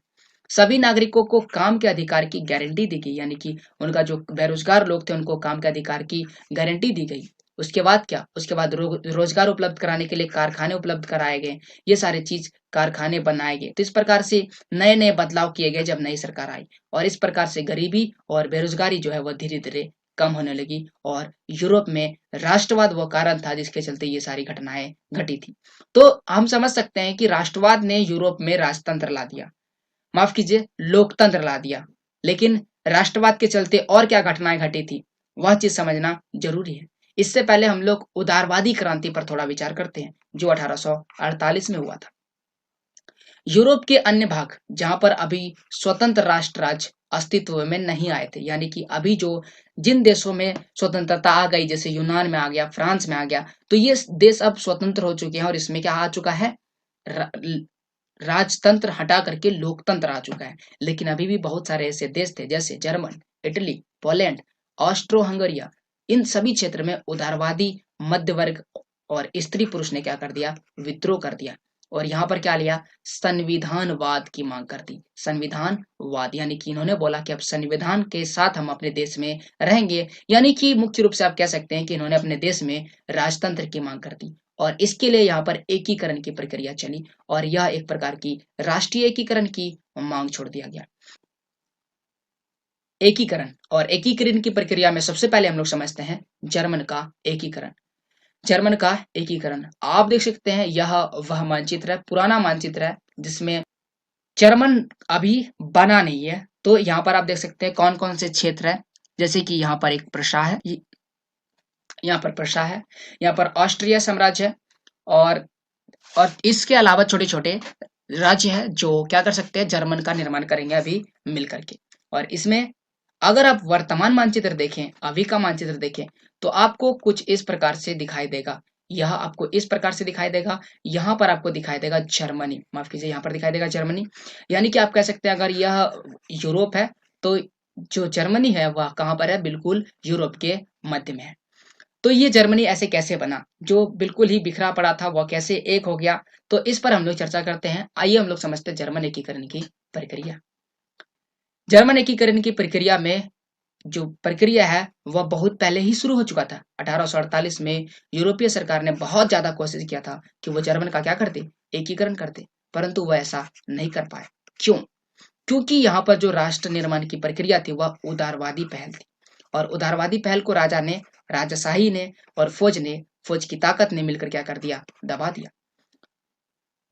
सभी नागरिकों को काम के अधिकार की गारंटी दी गई, यानी कि उनका जो बेरोजगार लोग थे उनको काम के अधिकार की गारंटी दी गई। उसके बाद क्या, उसके बाद रोजगार उपलब्ध कराने के लिए कारखाने उपलब्ध कराए गए, ये सारे चीज कारखाने बनाए गए। तो इस प्रकार से नए नए बदलाव किए गए जब नई सरकार आई और इस प्रकार से गरीबी और बेरोजगारी जो है वह धीरे धीरे कम होने लगी और यूरोप में राष्ट्रवाद वो कारण था जिसके चलते ये सारी घटनाएं घटी थी। तो हम समझ सकते हैं कि राष्ट्रवाद ने यूरोप में राजतंत्र ला दिया, माफ कीजिए लोकतंत्र ला दिया। लेकिन राष्ट्रवाद के चलते और क्या घटनाएं घटी थी वह चीज समझना जरूरी है। इससे पहले हम लोग उदारवादी क्रांति पर थोड़ा विचार करते हैं जो 1848 में हुआ था। यूरोप के अन्य भाग जहां पर अभी स्वतंत्र राष्ट्र राज्य अस्तित्व में नहीं आए थे, यानी कि अभी जो जिन देशों में स्वतंत्रता आ गई जैसे यूनान में आ गया, फ्रांस में आ गया, तो ये देश अब स्वतंत्र हो चुके हैं और इसमें क्या आ चुका है, राजतंत्र हटा करके लोकतंत्र आ चुका है। लेकिन अभी भी बहुत सारे ऐसे देश थे जैसे जर्मन, इटली, पोलैंड, ऑस्ट्रो हंगरिया, इन सभी क्षेत्र में उदारवादी मध्य वर्ग और स्त्री पुरुष ने क्या कर दिया, विद्रोह कर दिया और यहाँ पर क्या लिया, संविधानवाद की मांग कर दी। संविधानवाद यानी कि इन्होंने बोला कि अब संविधान के साथ हम अपने देश में रहेंगे, यानी कि मुख्य रूप से आप कह सकते हैं कि इन्होंने अपने देश में राजतंत्र की मांग कर दी और इसके लिए यहाँ पर एकीकरण की प्रक्रिया चली और यह एक प्रकार की राष्ट्रीय एकीकरण की मांग छोड़ दिया गया। एकीकरण और एकीकरण की प्रक्रिया में सबसे पहले हम लोग समझते हैं जर्मन का एकीकरण। जर्मन का एकीकरण आप देख सकते हैं, यह वह मानचित्र है, पुराना मानचित्र है जिसमें जर्मन अभी बना नहीं है। तो यहाँ पर आप देख सकते हैं कौन कौन से क्षेत्र है, जैसे कि यहाँ पर एक प्रशा है, यहाँ पर प्रशा है, यहाँ पर ऑस्ट्रिया साम्राज्य है और इसके अलावा छोटे छोटे राज्य है जो क्या कर सकते हैं, जर्मन का निर्माण करेंगे अभी मिल करके। और इसमें अगर आप वर्तमान मानचित्र देखें, अभी का मानचित्र देखें, तो आपको कुछ इस प्रकार से दिखाई देगा। यह आपको इस प्रकार से दिखाई देगा, यहाँ पर आपको दिखाई देगा जर्मनी, माफ कीजिए यहाँ पर दिखाई देगा जर्मनी, यानी कि आप कह सकते हैं अगर यह यूरोप है तो जो जर्मनी है वह कहाँ पर है, बिल्कुल यूरोप के मध्य में है। तो ये जर्मनी ऐसे कैसे बना, जो बिल्कुल ही बिखरा पड़ा था वह कैसे एक हो गया, तो इस पर हम लोग चर्चा करते हैं। आइए हम लोग समझते हैं जर्मन एकीकरण की प्रक्रिया। जर्मन एकीकरण की प्रक्रिया में जो प्रक्रिया है वह बहुत पहले ही शुरू हो चुका था। 1848 में यूरोपीय सरकार ने बहुत ज्यादा कोशिश किया था कि वो जर्मन का क्या करते, एकीकरण करते, परंतु वह ऐसा नहीं कर पाए। क्यों? क्योंकि यहाँ पर जो राष्ट्र निर्माण की प्रक्रिया थी वह उदारवादी पहल थी और उदारवादी पहल को राजाशाही ने और फौज की ताकत ने मिलकर क्या कर दिया, दबा दिया।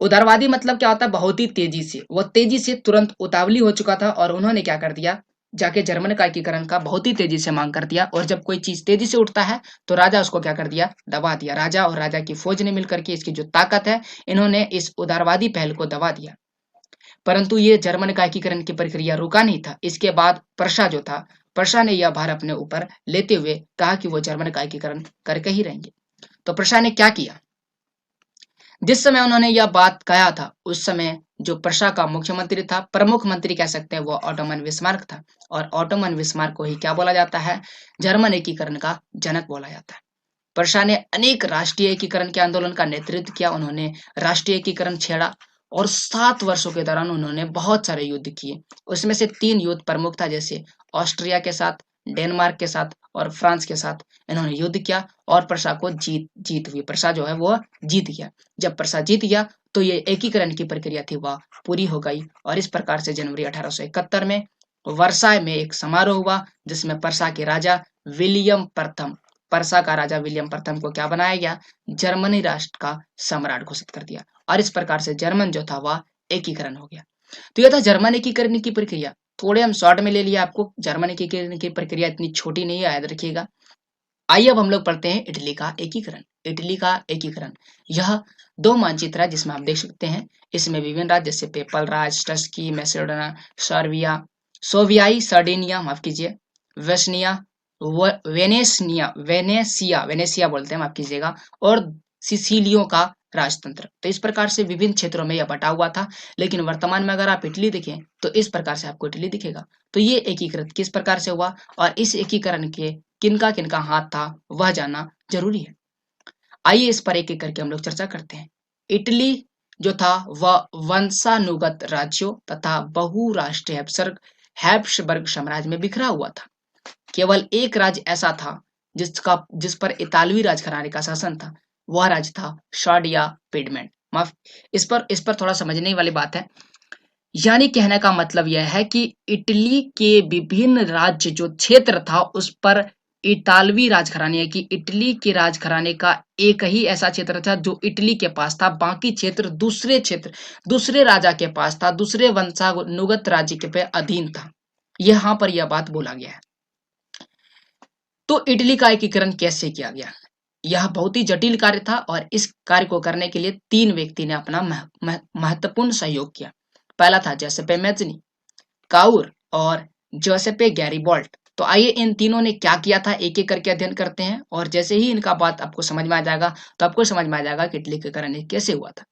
उदारवादी मतलब क्या होता है, बहुत ही तेजी से, वह तेजी से तुरंत उतावली हो चुका था और उन्होंने क्या कर दिया, जाके जर्मन का एकीकरण का बहुत ही तेजी से मांग कर दिया और जब कोई चीज तेजी से उठता है तो राजा उसको क्या कर दिया, दबा दिया। राजा और राजा की फौज ने मिलकर के इसकी जो ताकत है इन्होंने इस उदारवादी पहल को दबा दिया। परंतु ये जर्मन का एकीकरण की प्रक्रिया रुका नहीं था। इसके बाद प्रशा जो था, प्रशा ने यह भार अपने ऊपर लेते हुए कहा कि वो जर्मन का एकीकरण करके ही रहेंगे। तो प्रशा ने क्या किया, जिस समय उन्होंने यह बात कहा था उस समय जो प्रशा का मुख्यमंत्री था, प्रमुख मंत्री कह सकते हैं, वो ऑटोमन बिस्मार्क था और ऑटोमन बिस्मार्क को ही क्या बोला जाता है, जर्मन एकीकरण का जनक बोला जाता है। प्रशा ने अनेक राष्ट्रीय एकीकरण के आंदोलन का नेतृत्व किया, उन्होंने राष्ट्रीय एकीकरण छेड़ा और 7 वर्षों के दौरान उन्होंने बहुत सारे युद्ध किए। उसमें से 3 युद्ध प्रमुख था, जैसे ऑस्ट्रिया के साथ, डेनमार्क के साथ और फ्रांस के साथ इन्होंने युद्ध किया और प्रशा को जीत हुई। प्रशा जो है वो जीत गया। जब प्रशा जीत गया तो ये एकीकरण की प्रक्रिया थी वह पूरी हो गई और इस प्रकार से जनवरी 1871 में वर्साय में एक समारोह हुआ जिसमें प्रशा के राजा विलियम प्रथम, प्रशा का राजा विलियम प्रथम को क्या बनाया गया, जर्मनी राष्ट्र का सम्राट घोषित कर दिया और इस प्रकार से जर्मन जो था वह एकीकरण हो गया। तो यह था जर्मन एकीकरण की प्रक्रिया। थोड़े हम शॉर्ट में ले लिया, आपको जर्मन एकीकरण की प्रक्रिया इतनी छोटी नहीं है, याद रखिएगा। आइए अब हम लोग पढ़ते हैं इटली का एकीकरण। इटली का एकीकरण, यह दो मानचित्र है जिसमें आप देख सकते हैं। इसमें विभिन्न राज्य जैसे पेपल राज, टस्की, मैसेडोनिया, सर्बिया, सोवियाई सर्डिनिया, माफ कीजिए, वेस्निया, वेनेसिया वेनेसिया बोलते हैं, माफ कीजिएगा, और सिसिलियों का राजतंत्र। तो इस प्रकार से विभिन्न क्षेत्रों में यह बटा हुआ था। लेकिन वर्तमान में अगर आप इटली देखें तो इस प्रकार से आपको इटली दिखेगा। तो ये एकीकृत किस प्रकार से हुआ और इस एकीकरण के किनका किनका हाथ था वह जानना जरूरी है। आइए इस पर एक एक करके हम लोग चर्चा करते हैं। इटली जो था वह वंशानुगत राज्यों तथा बहुराष्ट्रीय हैब्सबर्ग साम्राज्य में बिखरा हुआ था। केवल एक राज्य ऐसा था जिस पर इतालवी राजघराने का शासन था, वह राज्य था शार्डिया पिडमेंट। माफ, इस पर थोड़ा समझने वाली बात है। यानी कहने का मतलब यह है कि इटली के विभिन्न राज्य जो क्षेत्र था उस पर इतालवी राजघराने की इटली के राजघराने का एक ही ऐसा क्षेत्र था जो इटली के पास था। बाकी क्षेत्र दूसरे राजा के पास था, दूसरे वंशानुगत राज्य के पे अधीन था। यहाँ पर यह बात बोला गया है। तो इटली का एकीकरण कैसे किया गया? यह बहुत ही जटिल कार्य था और इस कार्य को करने के लिए तीन व्यक्ति ने अपना महत्वपूर्ण सहयोग किया। पहला था जोसेपे मैज़नी, काउर और जोसेपे गैरिबॉल्ट। तो आइए इन तीनों ने क्या किया था एक एक करके अध्ययन करते हैं, और जैसे ही इनका बात आपको समझ में आ जाएगा तो आपको समझ में आ जाएगा कि इटली के एकीकरण कैसे हुआ था।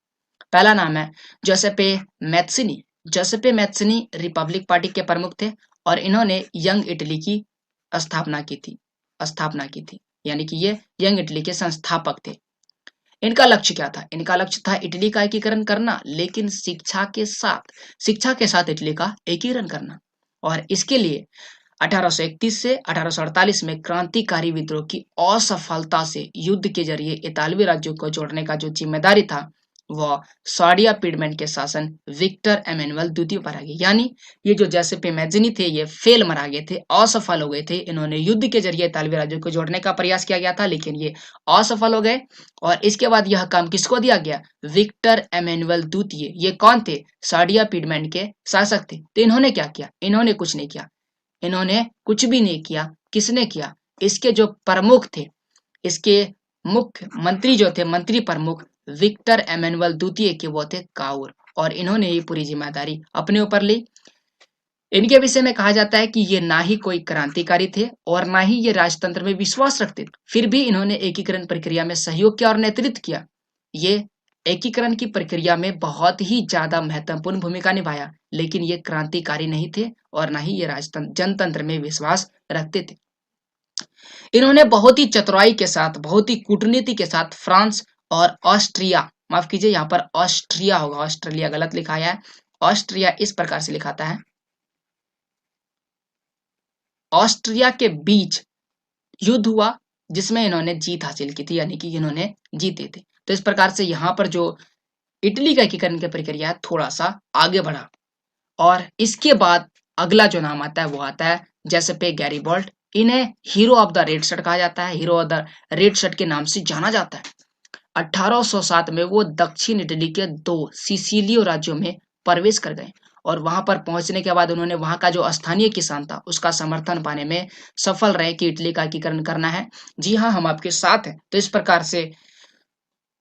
पहला नाम है जोसेपे मैत्सिनी। जोसेपे मैत्सिनी रिपब्लिक पार्टी के प्रमुख थे और इन्होंने यंग इटली की स्थापना की थी, यानी कि ये यंग इटली के संस्थापक थे। इनका लक्ष्य क्या था? इनका लक्ष्य था इटली का एकीकरण करना, लेकिन शिक्षा के साथ इटली का एकीकरण करना। और इसके लिए 1831 से 1848 में क्रांतिकारी विद्रोह की असफलता से युद्ध के जरिए इतालवी राज्यों को जोड़ने का जो जिम्मेदारी था वह साडिया पिडमेंट के शासन विक्टर एमेनुअल द्वितीय पर आ गई। यानी ये जो जोसेपे मैज़नी थे ये फेल मरा गए थे, असफल हो गए थे। इन्होंने युद्ध के जरिए इतालवी राज्यों को जोड़ने का प्रयास किया गया था, लेकिन ये असफल हो गए। और इसके बाद यह काम किसको दिया गया? विक्टर एमेनुअल द्वितीय। ये कौन थे? साडिया पिडमेंट के शासक थे। तो इन्होंने क्या किया? इन्होंने कुछ नहीं किया, इन्होंने कुछ भी नहीं किया। किसने किया? इसके जो प्रमुख थे, इसके मुख्य मंत्री जो थे, मंत्री प्रमुख विक्टर एमेनुअल द्वितीय के वो थे काउर, और इन्होंने ये पूरी जिम्मेदारी अपने ऊपर ली। इनके विषय में कहा जाता है कि ये ना ही कोई क्रांतिकारी थे और ना ही ये राजतंत्र में विश्वास रखते थे, फिर भी इन्होंने एकीकरण प्रक्रिया में सहयोग किया और नेतृत्व किया। ये एकीकरण की प्रक्रिया में बहुत ही ज्यादा महत्वपूर्ण भूमिका निभाया, लेकिन ये क्रांतिकारी नहीं थे और ना ही ये जनतंत्र में विश्वास रखते थे। इन्होंने बहुत ही चतुराई के साथ, बहुत ही कूटनीति के साथ फ्रांस और ऑस्ट्रिया, माफ कीजिए यहाँ पर ऑस्ट्रिया होगा, ऑस्ट्रेलिया गलत लिखा है। ऑस्ट्रिया इस प्रकार से लिखाता है। ऑस्ट्रिया के बीच युद्ध हुआ जिसमें इन्होंने जीत हासिल की थी, यानी कि इन्होंने जीते थे। तो इस प्रकार से यहाँ पर जो इटली का एकीकरण की प्रक्रिया है थोड़ा सा आगे बढ़ा। और इसके बाद अगला जो नाम आता है वो आता है जोसेपे गैरिबॉल्ट। इन्हें hero of the red shirt कहा जाता है, hero of the red shirt के नाम से जाना जाता है। 1807 में वो दक्षिण इटली के दो सिसिलियो राज्यों में प्रवेश कर गए और वहां पर पहुंचने के बाद उन्होंने वहां का जो स्थानीय किसान था उसका समर्थन पाने में सफल रहे कि इटली का एकीकरण करना है। जी हाँ, हम आपके साथ हैं। तो इस प्रकार से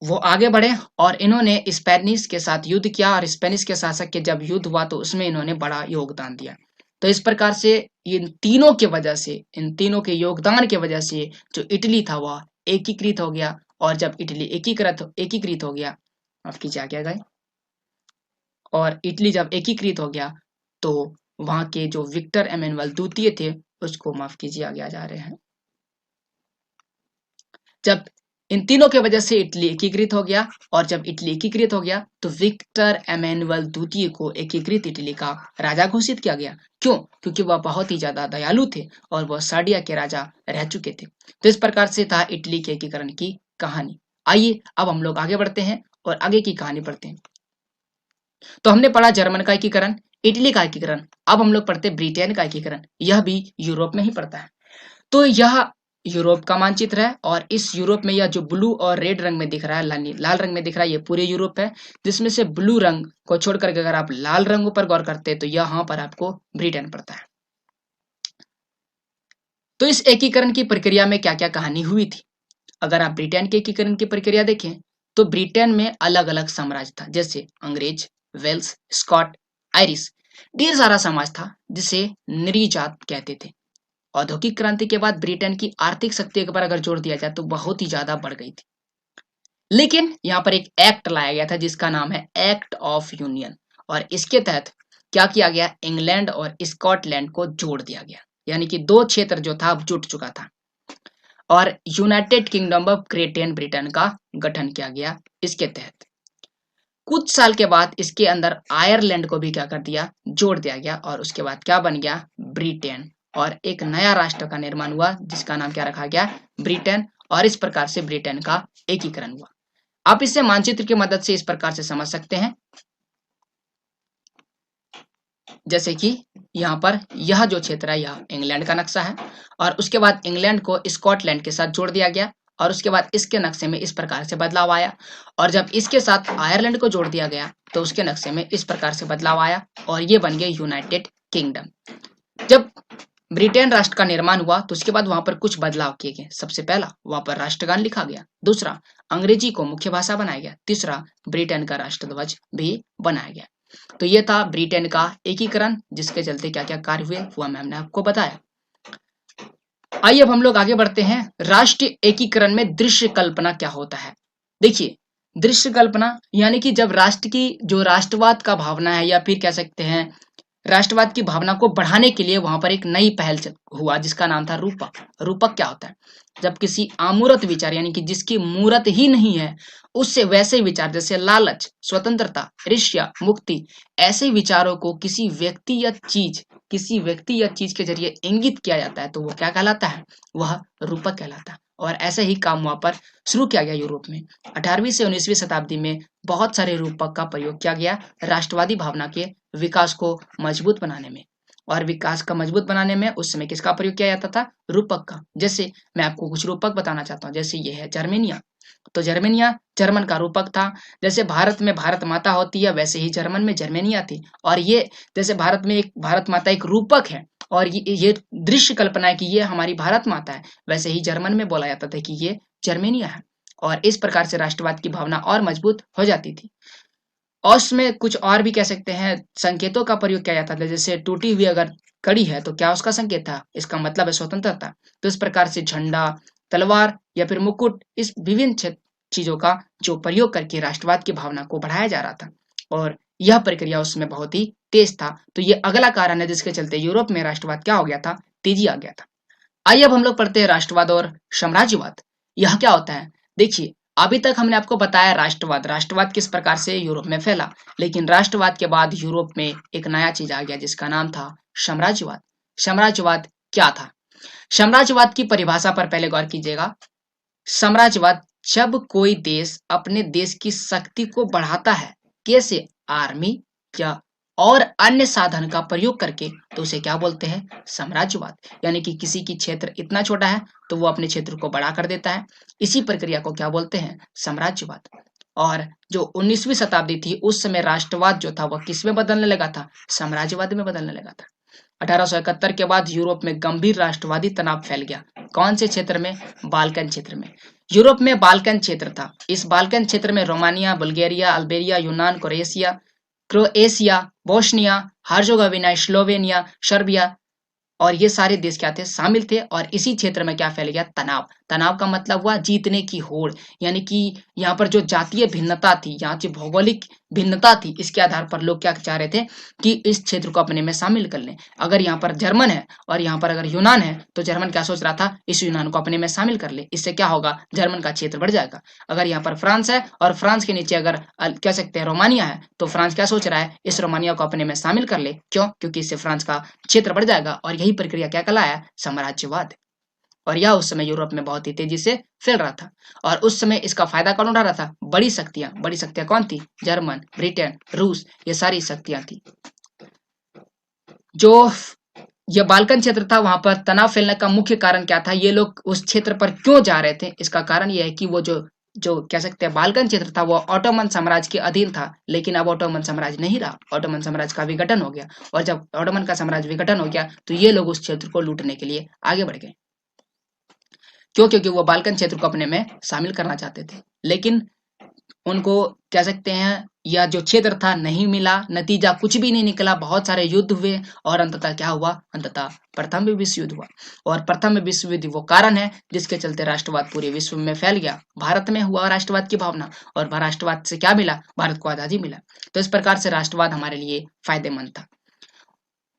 वो आगे बढ़े और इन्होंने स्पेनिश के साथ युद्ध किया, और स्पेनिश के शासक के जब युद्ध हुआ तो उसमें इन्होंने बड़ा योगदान दिया। तो इस प्रकार से इन तीनों के योगदान के वजह से जो इटली था वह एकीकृत हो गया। और जब इटली एकीकृत हो गया, माफ कीजिए आ गया, और इटली जब एकीकृत हो गया तो वहां के जो विक्टर एमेनुअल द्वितीय थे उसको, माफ कीजिए आगे आ जा रहे हैं, जब इन तीनों के वजह से इटली एकीकृत हो गया, और जब इटली एकीकृत हो गया तो विक्टर एमेनुअल द्वितीय को एकीकृत इटली का राजा घोषित किया गया। क्यों? क्योंकि वह बहुत ही ज्यादा दयालु थे और वह साडिया के राजा रह चुके थे। तो इस प्रकार से था इटली के एकीकरण की कहानी। आइए अब हम लोग आगे बढ़ते हैं और आगे की कहानी पढ़ते हैं। तो हमने पढ़ा जर्मन का एकीकरण, इटली का एकीकरण। अब हम लोग पढ़ते ब्रिटेन का एकीकरण। यह भी यूरोप में ही पड़ता है। तो यह यूरोप का मानचित्र है, और इस यूरोप में यह जो ब्लू और रेड रंग में दिख रहा है, लाल रंग में दिख रहा है, ये पूरे यूरोप है। जिसमें से ब्लू रंग को छोड़ करके अगर आप लाल रंग पर गौर करते हैं तो यहाँ पर आपको ब्रिटेन पड़ता है। तो इस एकीकरण की प्रक्रिया में क्या क्या कहानी हुई थी? अगर आप ब्रिटेन के एकीकरण की प्रक्रिया देखें तो ब्रिटेन में अलग अलग साम्राज्य था, जैसे अंग्रेज, वेल्स, स्कॉट, आयरिश, ढेर सारा समाज था जिसे नृजात कहते थे। औद्योगिक क्रांति के बाद ब्रिटेन की आर्थिक शक्ति पर अगर जोर दिया जाए तो बहुत ही ज्यादा बढ़ गई थी। लेकिन यहाँ पर एक एक्ट लाया गया था जिसका नाम है एक्ट ऑफ यूनियन, और इसके तहत क्या किया गया, इंग्लैंड और स्कॉटलैंड को जोड़ दिया गया, यानी कि दो क्षेत्र जो था अब जुट चुका था, और United kingdom of great Britain का गठन किया गया। इसके तहत कुछ साल के बाद इसके अंदर आयरलैंड को भी क्या कर दिया, जोड़ दिया गया, और उसके बाद क्या बन गया, ब्रिटेन, और एक नया राष्ट्र का निर्माण हुआ जिसका नाम क्या रखा गया, ब्रिटेन, और इस प्रकार से ब्रिटेन का एकीकरण हुआ। आप इसे मानचित्र की मदद से इस प्रकार से समझ सकते हैं, जैसे कि यहाँ पर यह जो क्षेत्र है यह इंग्लैंड का नक्शा है, और उसके बाद इंग्लैंड को स्कॉटलैंड के साथ जोड़ दिया गया, और उसके बाद इसके नक्शे में इस प्रकार से बदलाव आया, और जब इसके साथ आयरलैंड को जोड़ दिया गया तो उसके नक्शे में इस प्रकार से बदलाव आया, और ये बन गया यूनाइटेड किंगडम। जब ब्रिटेन राष्ट्र का निर्माण हुआ तो उसके बाद वहां पर कुछ बदलाव किए गए। सबसे पहला, वहां पर राष्ट्रगान लिखा गया। दूसरा, अंग्रेजी को मुख्य भाषा बनाया गया। तीसरा, ब्रिटेन का राष्ट्रध्वज भी बनाया गया। तो ये था ब्रिटेन का एकीकरण, जिसके चलते क्या क्या कार्य हुए हुआ हमने आपको बताया। आइए अब हम लोग आगे बढ़ते हैं। राष्ट्रीय एकीकरण में दृश्य कल्पना क्या होता है? देखिए, दृश्य कल्पना यानी कि जब राष्ट्र की जो राष्ट्रवाद का भावना है, या फिर कह सकते हैं राष्ट्रवाद की भावना को बढ़ाने के लिए वहां पर एक नई पहल हुआ जिसका नाम था रूपक। रूपक क्या होता है? जब किसी अमूर्त विचार यानी कि जिसकी मूर्त ही नहीं है, उससे वैसे विचार जैसे लालच, स्वतंत्रता, ईर्ष्या, मुक्ति, ऐसे विचारों को किसी व्यक्ति या चीज के जरिए इंगित किया जाता है तो वो क्या कहलाता है? वह रूपक कहलाता है। और ऐसे ही काम वहां पर शुरू किया गया यूरोप में। 18वीं से 19वीं शताब्दी में बहुत सारे रूपक का प्रयोग किया गया राष्ट्रवादी भावना के विकास को मजबूत बनाने में। और विकास का मजबूत बनाने में उस समय किसका प्रयोग किया जाता था? रूपक का। जैसे मैं आपको कुछ रूपक बताना चाहता हूँ, जैसे ये है जर्मेनिया। तो जर्मेनिया जर्मन का रूपक था। जैसे भारत में भारत माता होती है वैसे ही जर्मन में जर्मेनिया थी, और ये जैसे भारत में एक भारत माता एक रूपक है, और ये दृश्य कल्पना है कि ये हमारी भारत माता है, वैसे ही जर्मन में बोला जाता था कि ये जर्मेनिया है। और इस प्रकार से राष्ट्रवाद की भावना और मजबूत हो जाती थी। और उसमें कुछ और भी कह सकते हैं संकेतों का प्रयोग किया जाता था, जैसे टूटी हुई अगर कड़ी है तो क्या उसका संकेत था? इसका मतलब है स्वतंत्रता। तो इस प्रकार से झंडा, तलवार या फिर मुकुट, इस विभिन्न चीजों का जो प्रयोग करके राष्ट्रवाद की भावना को बढ़ाया जा रहा था, और यह प्रक्रिया उसमें बहुत ही तेज था। तो ये अगला कारण है जिसके चलते यूरोप में राष्ट्रवाद क्या हो गया था? तेजी आ गया था। आइए अब हम लोग पढ़ते हैं राष्ट्रवाद और साम्राज्यवाद। यह क्या होता है? देखिए, अभी तक हमने आपको बताया राष्ट्रवाद, राष्ट्रवाद किस प्रकार से यूरोप में फैला, लेकिन राष्ट्रवाद के बाद यूरोप में एक नया चीज आ गया जिसका नाम था साम्राज्यवाद। साम्राज्यवाद क्या था? साम्राज्यवाद की परिभाषा पर पहले गौर कीजिएगा। साम्राज्यवाद जब कोई देश अपने देश की शक्ति को बढ़ाता है, कैसे? आर्मी या और अन्य साधन का प्रयोग करके, तो उसे क्या बोलते हैं? साम्राज्यवाद। यानी कि किसी की क्षेत्र इतना छोटा है तो वो अपने क्षेत्र को बड़ा कर देता है, इसी प्रक्रिया को क्या बोलते हैं? साम्राज्यवाद। और जो 19वीं शताब्दी थी उस समय राष्ट्रवाद जो था वह किस में बदलने लगा था? साम्राज्यवाद में बदलने लगा था। 1871 के बाद यूरोप में गंभीर राष्ट्रवादी तनाव फैल गया। कौन से क्षेत्र में? बाल्कन क्षेत्र में। यूरोप में बाल्कन क्षेत्र था। इस बाल्कन क्षेत्र में रोमानिया, बुल्गारिया, अल्बेनिया, यूनान, क्रोएशिया, बोस्निया, हर्जोगोविना, स्लोवेनिया, सर्बिया, और ये सारे देश क्या थे? शामिल थे। और इसी क्षेत्र में क्या फैल गया? तनाव। तनाव का मतलब हुआ जीतने की होड़, यानी कि यहाँ पर जो जातीय भिन्नता थी, यहाँ की भौगोलिक भिन्नता थी, इसके आधार पर लोग क्या चाह रहे थे कि इस क्षेत्र को अपने में शामिल कर लें। अगर यहाँ पर जर्मन है और यहाँ पर अगर यूनान है तो जर्मन क्या सोच रहा था? इस यूनान को अपने में शामिल कर ले, इससे क्या होगा? जर्मन का क्षेत्र बढ़ जाएगा। अगर यहाँ पर फ्रांस है और फ्रांस के नीचे अगर कह सकते हैं रोमानिया है, तो फ्रांस क्या सोच रहा है? इस रोमानिया को अपने में शामिल कर ले। क्यों? क्योंकि इससे फ्रांस का क्षेत्र बढ़ जाएगा। और यही प्रक्रिया क्या कहलाया? साम्राज्यवाद। और यह उस समय यूरोप में बहुत ही तेजी से फैल रहा था। और उस समय इसका फायदा कौन उठा रहा था? बड़ी शक्तियां। बड़ी शक्तियां कौन थी? जर्मन, ब्रिटेन, रूस, ये सारी शक्तियां थी। जो ये बाल्कन क्षेत्र था वहां पर तनाव फैलने का मुख्य कारण क्या था? ये लोग उस क्षेत्र पर क्यों जा रहे थे? इसका कारण यह है कि वो जो जो कह सकते हैं बाल्कन क्षेत्र था वो ऑटोमन साम्राज्य के अधीन था, लेकिन अब ऑटोमन साम्राज्य नहीं रहा। ऑटोमन साम्राज्य का विघटन हो गया, और जब ऑटोमन का साम्राज्य विघटन हो गया तो ये लोग उस क्षेत्र को लूटने के लिए आगे बढ़ गए। क्यों? क्योंकि वो बाल्कन क्षेत्र को अपने में शामिल करना चाहते थे, लेकिन उनको कह सकते हैं यह जो क्षेत्र था नहीं मिला, नतीजा कुछ भी नहीं निकला, बहुत सारे युद्ध हुए और अंततः क्या हुआ? अंततः प्रथम विश्व युद्ध हुआ। और प्रथम विश्व युद्ध वो कारण है जिसके चलते राष्ट्रवाद पूरे विश्व में फैल गया। भारत में हुआ राष्ट्रवाद की भावना, और राष्ट्रवाद से क्या मिला? भारत को आजादी मिला। तो इस प्रकार से राष्ट्रवाद हमारे लिए फायदेमंद था।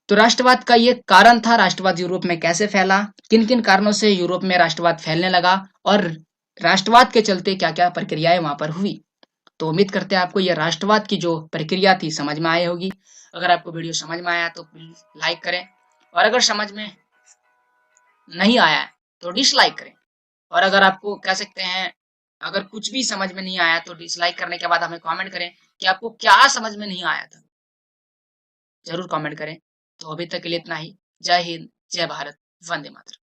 तो राष्ट्रवाद का ये कारण था। राष्ट्रवाद यूरोप में कैसे फैला, किन किन कारणों से यूरोप में राष्ट्रवाद फैलने लगा, और राष्ट्रवाद के चलते क्या क्या प्रक्रियाएं वहां पर हुई। तो उम्मीद करते हैं आपको यह राष्ट्रवाद की जो प्रक्रिया थी समझ में आई होगी। अगर आपको वीडियो समझ में आया तो प्लीज लाइक करें, और अगर समझ में नहीं आया है तो डिसलाइक करें। और अगर आपको कह सकते हैं अगर कुछ भी समझ में नहीं आया तो डिसलाइक करने के बाद हमें कमेंट करें कि आपको क्या समझ में नहीं आया था, जरूर कमेंट करें। तो अभी तक के लिए इतना ही। जय हिंद, जय भारत, वंदे मातरम।